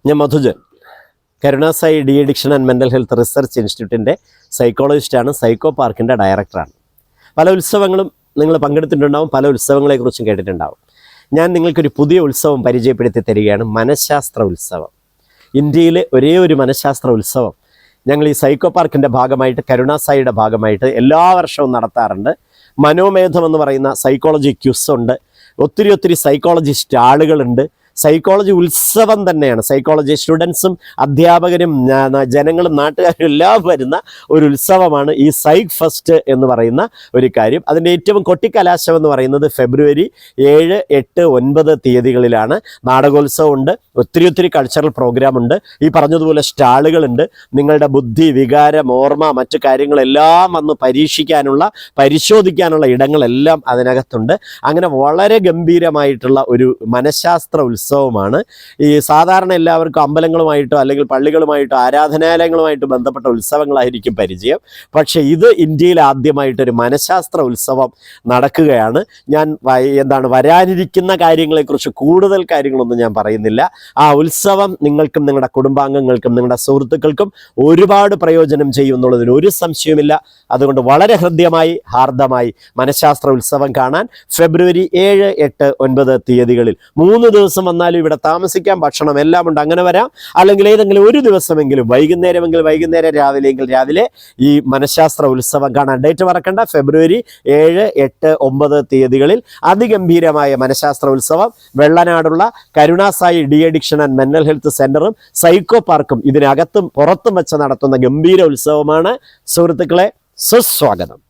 ഞാൻ Madhujan, Karunasai de addiction and mental health research ഇൻസ്റ്റിറ്റ്യൂട്ടിൻ്റെ സൈക്കോളജിസ്റ്റാണ്, സൈക്കോ പാർക്കിൻ്റെ ഡയറക്ടറാണ്. പല ഉത്സവങ്ങളും നിങ്ങൾ പങ്കെടുത്തിട്ടുണ്ടാവും, പല ഉത്സവങ്ങളെക്കുറിച്ചും കേട്ടിട്ടുണ്ടാവും. ഞാൻ നിങ്ങൾക്കൊരു പുതിയ ഉത്സവം പരിചയപ്പെടുത്തി തരികയാണ്, മനഃശാസ്ത്ര ഉത്സവം. ഇന്ത്യയിലെ ഒരേ ഒരു മനഃശാസ്ത്ര ഉത്സവം ഞങ്ങൾ ഈ സൈക്കോ പാർക്കിൻ്റെ ഭാഗമായിട്ട്, കരുണാസായിയുടെ ഭാഗമായിട്ട് എല്ലാ വർഷവും നടത്താറുണ്ട്. മനോമേധം എന്ന് പറയുന്ന സൈക്കോളജി ക്വിസുണ്ട്, ഒത്തിരി സൈക്കോളജി സ്റ്റാളുകളുണ്ട്. സൈക്കോളജി ഉത്സവം തന്നെയാണ്. സൈക്കോളജി സ്റ്റുഡൻസും അധ്യാപകരും ജനങ്ങളും നാട്ടുകാരും എല്ലാം വരുന്ന ഒരു ഉത്സവമാണ് ഈ സൈക്ക് ഫസ്റ്റ് എന്ന് പറയുന്ന ഒരു കാര്യം. അതിൻ്റെ ഏറ്റവും കൊട്ടിക്കലാശം എന്ന് പറയുന്നത് ഫെബ്രുവരി 7, 8, 9 തീയതികളിലാണ്. നാടകോത്സവം ഉണ്ട്, ഒത്തിരി കൾച്ചറൽ പ്രോഗ്രാം ഉണ്ട്, ഈ പറഞ്ഞതുപോലെ സ്റ്റാളുകളുണ്ട്. നിങ്ങളുടെ ബുദ്ധി, വികാരം, ഓർമ്മ, മറ്റു കാര്യങ്ങളെല്ലാം വന്ന് പരിശോധിക്കാനുള്ള ഇടങ്ങളെല്ലാം അതിനകത്തുണ്ട്. അങ്ങനെ വളരെ ഗംഭീരമായിട്ടുള്ള ഒരു മനഃശാസ്ത്ര ഉത്സവമാണ്. ഈ സാധാരണ എല്ലാവർക്കും അമ്പലങ്ങളുമായിട്ടോ അല്ലെങ്കിൽ പള്ളികളുമായിട്ടോ ആരാധനാലയങ്ങളുമായിട്ട് ബന്ധപ്പെട്ട ഉത്സവങ്ങളായിരിക്കും പരിചയം. പക്ഷേ ഇത് ഇന്ത്യയിൽ ആദ്യമായിട്ടൊരു മനഃശാസ്ത്ര ഉത്സവം നടക്കുകയാണ്. ഞാൻ വരാനിരിക്കുന്ന കാര്യങ്ങളെക്കുറിച്ച് കൂടുതൽ കാര്യങ്ങളൊന്നും ഞാൻ പറയുന്നില്ല. ആ ഉത്സവം നിങ്ങൾക്കും നിങ്ങളുടെ കുടുംബാംഗങ്ങൾക്കും നിങ്ങളുടെ സുഹൃത്തുക്കൾക്കും ഒരുപാട് പ്രയോജനം ചെയ്യും എന്നുള്ളതിന് ഒരു സംശയവുമില്ല. അതുകൊണ്ട് വളരെ ഹൃദ്യമായി, ഹാർദമായി മനഃശാസ്ത്ര ഉത്സവം കാണാൻ ഫെബ്രുവരി 7, 8, 9 തീയതികളിൽ 3 ദിവസം വന്നാലും ഇവിടെ താമസിക്കാം, ഭക്ഷണം എല്ലാം ഉണ്ട്. അങ്ങനെ വരാം. അല്ലെങ്കിൽ ഏതെങ്കിലും ഒരു ദിവസമെങ്കിലും വൈകുന്നേരം, രാവിലെ ഈ മനഃശാസ്ത്ര ഉത്സവം കാണാൻ. ഡേറ്റ് മറക്കണ്ട, ഫെബ്രുവരി 7, 8, 9 തീയതികളിൽ അതിഗംഭീരമായ മനഃശാസ്ത്ര ഉത്സവം. വെള്ളനാടുള്ള Karunasai de addiction and mental health സെൻ്ററും സൈക്കോ പാർക്കും ഇതിനകത്തും പുറത്തും വെച്ച് നടത്തുന്ന ഗംഭീര ഉത്സവമാണ്. സുഹൃത്തുക്കളെ, സുസ്വാഗതം.